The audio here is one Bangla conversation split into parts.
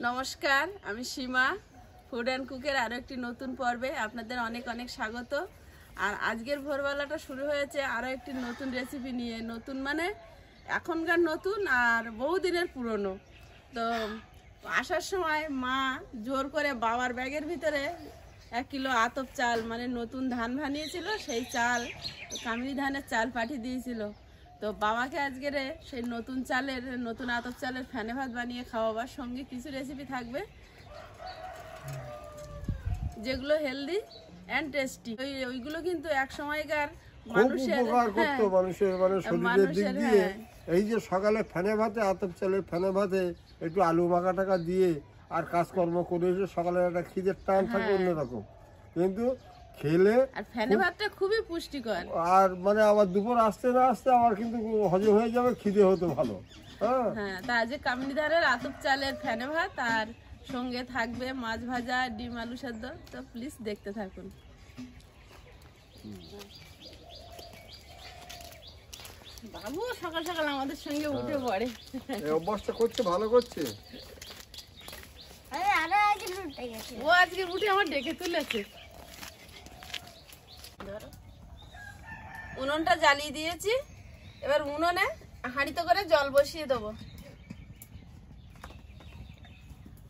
নমস্কার, আমি সীমা ফুড অ্যান্ড কুকের আরও একটি নতুন পর্বে আপনাদের অনেক অনেক স্বাগত। আর আজকের ভোরবেলাটা শুরু হয়েছে আরও একটি নতুন রেসিপি নিয়ে। নতুন মানে এখনকার নতুন আর বহুদিনের পুরনো। তো আসার সময় মা জোর করে বাবার ব্যাগের ভিতরে 1 কিলো আতপ চাল মানে নতুন ধান ভানিয়েছিল, সেই চাল কামিনী ধানের চাল পাঠিয়ে দিয়েছিল। তো বাবাকে আজকের সেই নতুন আতপ চালের ফেনে ভাত বানিয়ে খাওয়াবার সঙ্গে কিছু রেসিপি থাকবে যেগুলো হেলদি অ্যান্ড টেস্টি। ওইগুলো কিন্তু এক সময়কার মানুষের শরীরের দিক দিয়ে এই যে সকালে ফেনে ভাতে আতপ চালের ফেনে ভাতে একটু আলু মাখা টাকা দিয়ে আর কাজকর্ম করে এসে সকালে একটা খিদের টান থাকে অন্যরকম, কিন্তু খেলে আর ফেনে ভাতটা খুবই পুষ্টিকর। আর মানে আবার দুপুর আসতে না আসতে আমার কিন্তু হজম হয়ে যাবে, খিদে হতো ভালো। হ্যাঁ, তা আজ কামিনী ধানের আতপ চালের ফেনে ভাত আর সঙ্গে থাকবে মাছ ভাজা, ডিম আলু সেদ্ধ। তো প্লিজ দেখতে থাকুন। বাবু সকাল সকাল আমাদের সঙ্গে উঠে পড়ে, এই অভ্যাসটা করছে, ভালো করছে। ও আজকে উঠে আমার ডেকে তুলেছে। উনুনটা জ্বালিয়ে দিয়েছি, এবার উনুনে হাঁড়িতে করে জল বসিয়ে দেবো।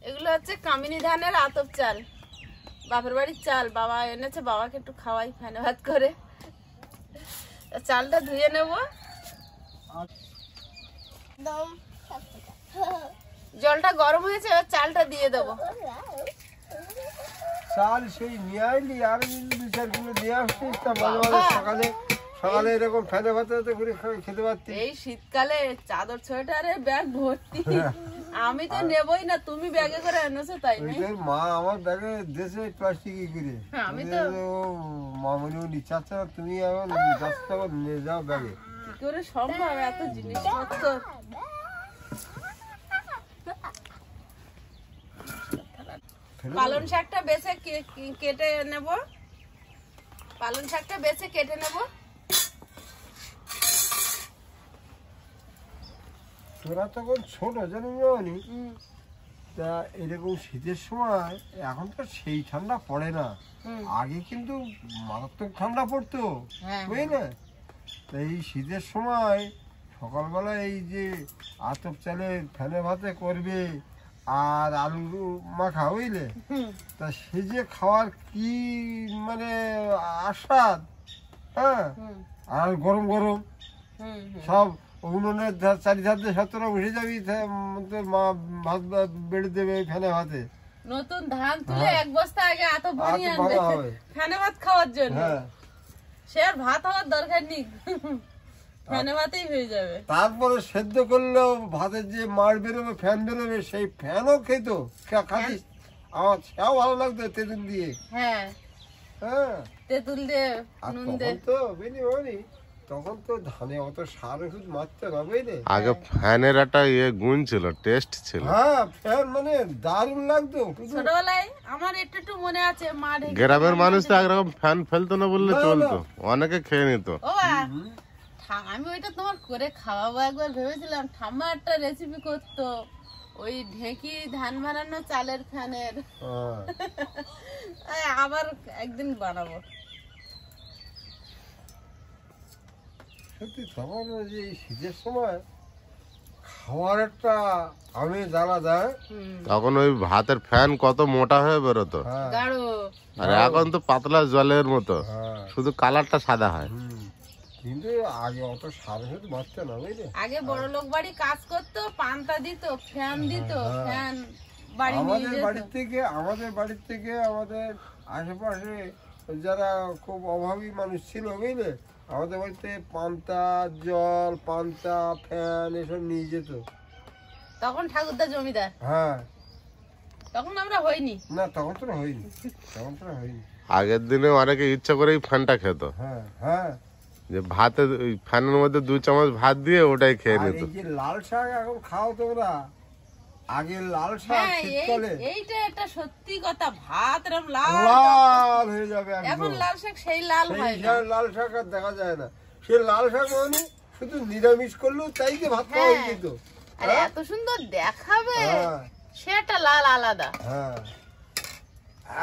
এগুলো হচ্ছে কামিনী ধানের আতপ চাল, বাপের বাড়ির চাল। বাবা এনেছে, বাবাকে একটু খাওয়াই ফেনে ভাত করে। চালটা ধুয়ে নেব, জলটা গরম হয়েছে, এবার চালটা দিয়ে দেবো। চাল সেই নিয়ে আইলি আর 2-4 কিলো নিয়ে আসছিস, তা মাঝে মাঝে সকালে সকালে এরকম ফেনে ভাতে করে খেতে পারতি। এই শীতকালে চাদর সোয়েটারে ব্যাগ ভর্তি, আমি তো নেবই না, তুমি ব্যাগে করে এনেছো তাই না? মা আমার ব্যাগে দেশে প্লাস্টিকে করে, আমি তো মামনি নিচ্ছে, আচ্ছা তুমি এখন নিয়ে যাও ব্যাগে। কি করে সম্ভব এত জিনিসপত্র? পালং শাকটা বেছে কেটে নেব, পালং শাকটা বেছে কেটে নেব। তোরা তখন ছোট জানি তা এরকম শীতের সময় এখন তো সেই ঠান্ডা পড়ে না, আগে কিন্তু মারাত্মক ঠান্ডা পড়তো, বুঝলে? এই শীতের সময় সকালবেলা এই যে আতপ চালের ফেনে ভাতে করবে আর আলু মাখা, বুঝলে? তা সে যে খাওয়ার কি মানে আস্বাদ, হ্যাঁ। আর গরম গরম সব উনুনের চারিধারে সতেরা বসে যাবি, মা ভাত বেড়ে দেবে ফেনে ভাতে। নতুন ধান তুলে 1 বস্তা আগে আতপ ভরিয়ে আনবে ফেনে ভাত খাওয়ার জন্য। সে আর ভাত হওয়ার দরকার নেই, ফেনে ভাতেই হয়ে যাবে। তারপরে সেদ্ধ করলেও ভাতের যে মাড় বেরোবে, ফ্যান বেরোবে, সেই ফ্যানও খেতো, খাতিস। আমার সেও ভালো লাগতো তেঁতুল দিয়ে। হ্যাঁ, তেঁতুল দিয়ে নুন দিয়ে। তো বুঝলি তখন তো ধানে অত সার ওষুধ মারতে না, বুঝলে? আগে ফ্যানের একটা গুণ ছিল, টেস্ট ছিল। হ্যাঁ, ফ্যান মানে দারুণ লাগতো। ছোটবেলায় আমার একটু মনে আছে, মা গ্রামের মানুষ তো একরকম ফ্যান ফেলতো না বললে চলতো, অনেকে খেয়ে নিত। আমি ওইটা তোমার করে খাওয়াবো একবার ভেবেছিলাম। ঠাম্মা একটা রেসিপি করতো, ওই ঢেঁকি ধান বানানো চালের ফ্যানের। আবার একদিন বানাবো। সত্যি তখন যে শীতের সময় খাওয়ার একটা আমি জানা যায়, তখন ওই ভাতের ফ্যান কত মোটা হয়ে বেরোতো, আর এখন তো পাতলা জলের মতো, শুধু কালারটা সাদা হয়। কিন্তু আগে অত সার ওষুধ মারতে না, বুঝলে? আগে বড় লোক বাড়ি কাজ করতো, পান্তা দিত, ফ্যান দিত, ফ্যান আমাদের বাড়ির থেকে আমাদের আশেপাশে যারা খুব অভাবী মানুষ ছিল, বুঝলে, আমাদের বাড়িতে পান্তা জল, পান্তা ফ্যান এসব নিয়ে যেত। তখন ঠাকুরদা জমিদার। হ্যাঁ, তখন আমরা হইনি না, তখন তো হয়নি। আগের দিনে অনেকে ইচ্ছা করেই ফ্যানটা খেত। হ্যাঁ, যে ভাতে ওই ফ্যানের মধ্যে 2 চামচ ভাত দিয়ে ওটাই খেয়ে নিত। এই যে লাল শাক এখন খাও তোমরা, আগে লাল শাক শীতকালে এইটা একটা সত্যি কথা, ভাত এরকম লাল হয়ে যাবে। এখন লাল শাক সেই লাল হয় না, লাল শাক আর দেখা যায় না। সে লাল শাক মানে শুধু নিরামিষ করলেও তাই যে ভাত খাওয়া হয়ে যেত। আরে এত সুন্দর দেখাবে, সেটা লাল আলাদা। হ্যাঁ,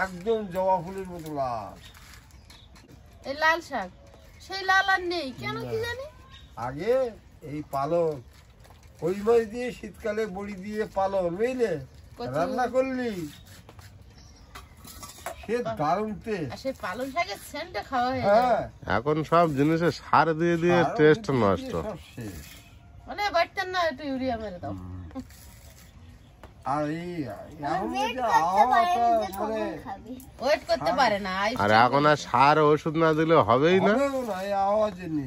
একদম জবা ফুলের মতো লাল। এই লাল শাক সেই লাল আর নেই কেন কি জানি। আগে এই পালং, কই মাছ দিয়ে শীতকালে বড়ি দিয়ে পালং বুঝলে রান্না করলি, সে দারুণ টেস্ট। আর সেই পালং শাকের সেন্টটা খাওয়া হয়ে হ্যাঁ, এখন সব জিনিসে সার দিয়ে দিয়ে টেস্ট নষ্ট। সব শেষ। মানে বাড়তেন না একটু ইউরিয়া মেরে দাও। আর এই এখন যে আবহাওয়াটা মানে ওয়েট করতে পারে না। আর এখন আর সার ওষুধ না দিলে হবেই না। হবেও না এই আবহাওয়ার জন্য।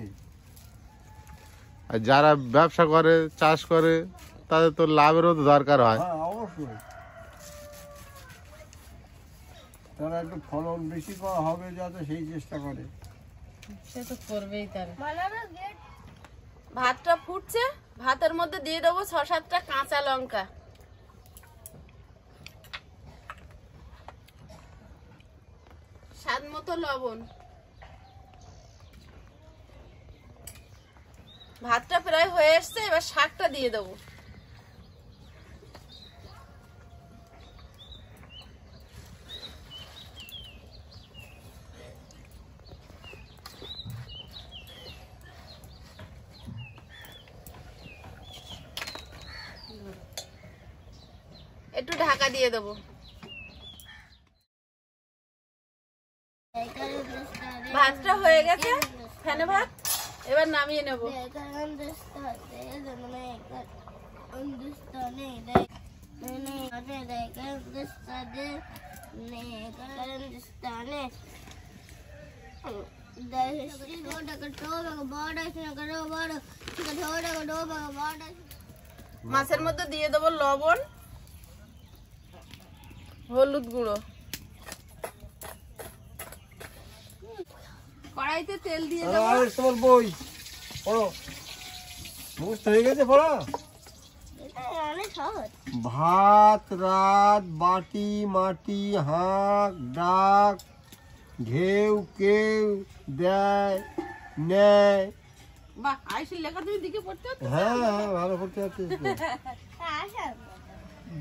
আর যারা ব্যবসা করে চাষ করে তাদের তো লাভেরও তো দরকার হয়। হ্যাঁ অবশ্যই, তারা একটু ফলন বেশি পাওয়া হবে যাতে সেই চেষ্টা করে। সে তো করবেই তার। ভাতটা ফুটছে, ভাতের মধ্যে দিয়ে দেবো 6-7টা কাঁচা লঙ্কা, স্বাদ মতো লবণ। ভাতটা প্রায় হয়ে এসছে, এবার শাকটা দিয়ে দেবো। একটু ঢাকা দিয়ে দেবো। ভাতটা হয়ে গেছে, ফেনে ভাত, এবার নামিয়ে নেব। মাছের মধ্যে দিয়ে দেবো লবণ, হলুদ গুঁড়ো, কড়াইতে তেল দিয়ে দেবো। আর তোমার বই পড়ো, মুখস্থ হয়ে গেছে পড়া? ভাত রাত বাটি মাটি হাঁক ডাক ঢেউ কেউ দেয় নেয়। বাহ, আয়ুষের লেখা তুমি দিকে পড়তে হতো। হ্যাঁ হ্যাঁ, ভালো করতে হচ্ছে।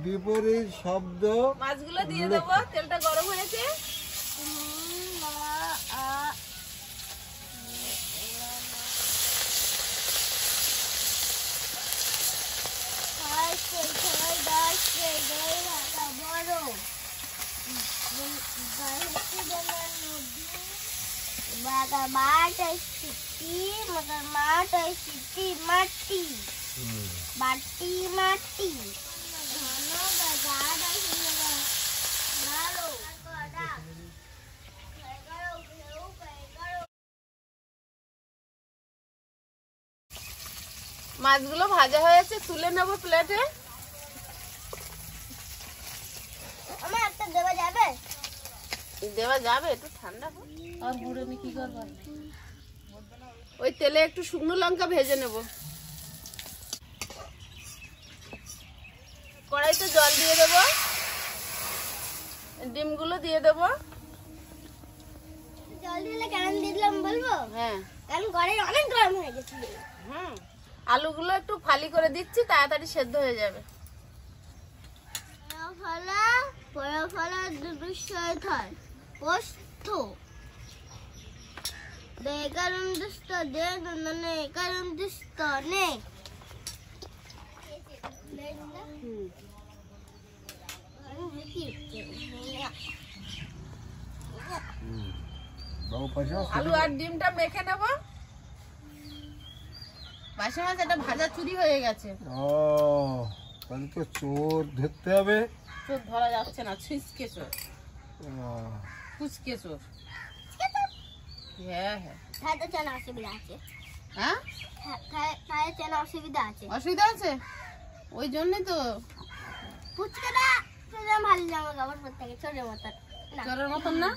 বিপরীত শব্দ। মাছগুলো দিয়ে দেবো, তেলটা গরম হয়েছে। মাছগুলো ভাজা হয়েছে, তুলে নেবো প্লেটে। দেওয়া যাবে, একটু ঠান্ডা হোক। আর বুড়ো আমি কি করবো, ওই তেলে একটু শুকনো লঙ্কা ভেজে নেব। কড়াইতে জল দিয়ে দেবো, ডিমগুলো দিয়ে দেবো। জল দিলে কেন দিলাম বলবো? হ্যাঁ, কারণ কড়াই অনেক গরম হয়ে গেছে। আলুগুলো একটু ফালি করে দিচ্ছি, তাড়াতাড়ি সেদ্ধ হয়ে যাবে। ফলা দুটো সহিত হয় পোস্ত কারণ দুষ্ট দে কারণ দুষ্ট নেই। আলু আর ডিমটা মেখে নেব। বাসি মাছ এটা ভাজা চুরি হয়ে গেছে। ও তাহলে তো চোর ধরতে হবে। চোর ধরা যাচ্ছে না, ছুঁচকে চোর, ফুচকে চোর। হ্যাঁ হ্যাঁ, খাইতে চেনা অসুবিধা আছে। হ্যাঁ খাইতে চেনা অসুবিধা আছে। অসুবিধা আছে, ওই জন্যই তো। ফুচকাটা ভালো জামা কাপড় পরতে থাকে, চোরের মতন। চোরের মতন না।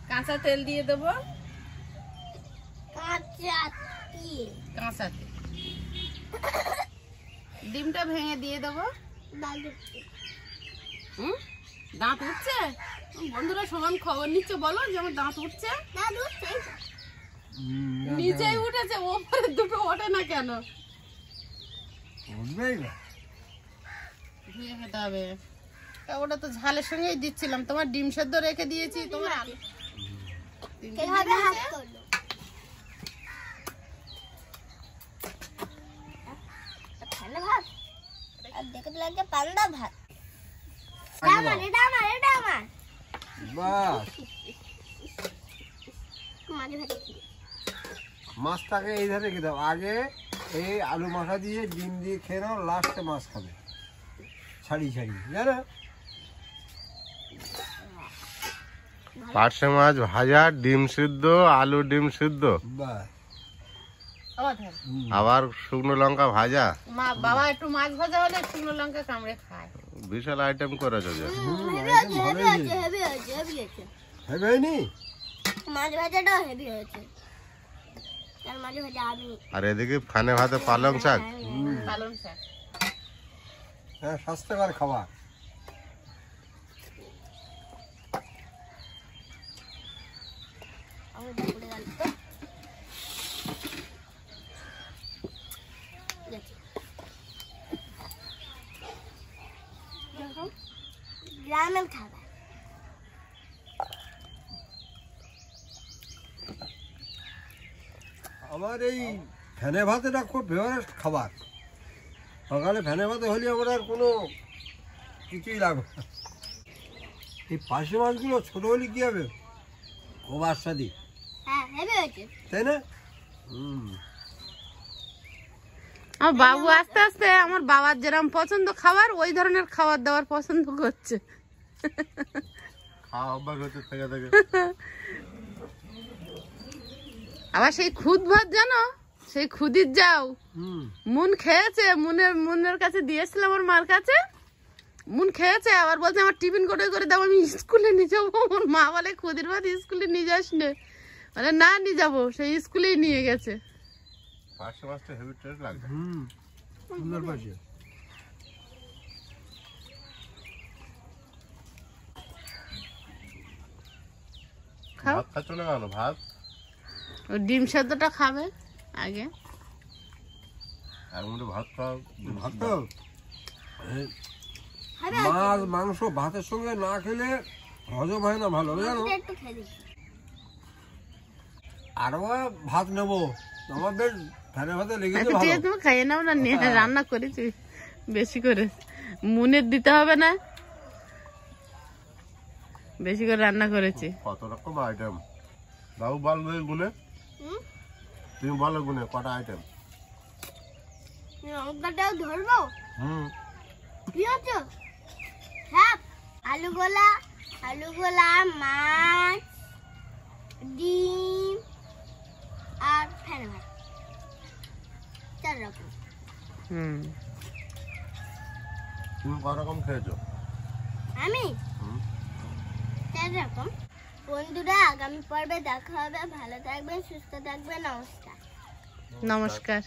কাঁচা তেল দিয়ে দেবো। কাঁচা তেল, ডিমটা ভেঙে দিয়ে দেবো। দাঁত উঠছে? বন্ধুরা সমান খবর নিচ্ছে, বলো যে আমার দাঁত উঠছে। না দুধ সেই নিচেই উঠেছে, ওপরে দুটো ওঠে না কেন? উঠবেই না। ধুয়ে খেতে হবে। তা ওটা তো ঝালের সঙ্গেই দিচ্ছিলাম, তোমার ডিম সেদ্ধ রেখে দিয়েছি, তোমার আলু কিভাবে হাত করলো ঠান্ডা ভাত আর দেখতে লাগে পান্তা ভাত। এটা আমার বাস মাঝে ভাজে মাছটাকে এই ধারে রেখে দাও, আগে এই আলু মাখা দিয়ে ডিম দিয়ে খেয়ে নাও, লাস্টে মাছ খাবে ছাড়িয়ে ছাড়িয়ে, জানো? পার্শে মাছ ভাজা, ডিম সিদ্ধ, আলু ডিম সিদ্ধ, বাস আবার শুকনো লঙ্কা ভাজা। মা বাবা একটু মাছ ভাজা হলে শুকনো লঙ্কা কামড়ে খায়। বিশাল আইটেম করেছো যে। হেভি হয়েছে হেবে হয়নি? মাছ ভাজাটাও হেভি হয়েছে। তার মাঝে ভাজা আমি আর এদিকে ফানে ভাতে পালং শাক। পালং শাক হ্যাঁ, স্বাস্থ্যকর খাবার। আমি দুপুরে গেল তো গ্রামের খাবার। আমার এই ফ্যানে ভাতেটা খুব ফেভারিট খাবার। সকালে ফ্যানে ভাতে হলে আমার আর কোনো কিছুই লাগবে না। এই পার্শে মাছগুলো ছোটো হলে কী হবে, খুব আস্বাদি, হ্যাঁ হেভি হয়েছে। তাই না? আমার বাবু আস্তে আস্তে আমার বাবার যেরকম পছন্দ খাবার, ওই ধরনের খাবার দাবার পছন্দ করছে। খাওয়া অভ্যাস হচ্ছে থেকে থেকে। আবার সেই খুদ ভাত জানো, সেই খুদির যাও হুম, মুন খেয়েছে, মুনের কাছে দিয়েছিলাম আমার মার কাছে, মুন খেয়েছে, আবার বলছে আমার টিফিন করে করে দাও, আমি স্কুলে নিয়ে যাবো। আমার মা বলে খুদির ভাত স্কুলে নিয়ে যাস নে, বলে না নিয়ে যাবো, সেই স্কুলেই নিয়ে গেছে। পার্শে মাছটা হেভি টেস্ট লাগবে। হুম, সুন্দর পাশে। খাও, ভাত খাচ্ছ না কেন? ভাত ওই ডিম সেদ্ধটা খাবে আগে। আর মধ্যে ভাত খাও। ভাত তো মাছ মাংস ভাতের সঙ্গে না খেলে হজম হয় না ভালো, জানো? একটু খেয়ে দিচ্ছি। আরো ভাত নেবো, আমাদের ফ্যানে ভাতে লেগেছে আচ্ছা ঠিক ভালো। আছে, তুমি খাইয়ে নাও না, নিয়ে রান্না করেছি বেশি করে, মুনের দিতে হবে না, বেশি করে রান্না করেছি। কত রকম আইটেম বাবু বলবে গুনে, তুমি বলো গুনে কটা আইটেম। লঙ্কাটাও ধরবো। হুম, কি হচ্ছে? হ্যাঁ, আলু গোলা, মাছ, ডিম আর ফ্যান ভাত, 4 রকম। তুমি কত রকম খেয়েছো? আমি 4 রকম। বন্ধুরা, আগামী পর্বে দেখা হবে। ভালো থাকবেন, সুস্থ থাকবেন। নমস্কার। নমস্কার।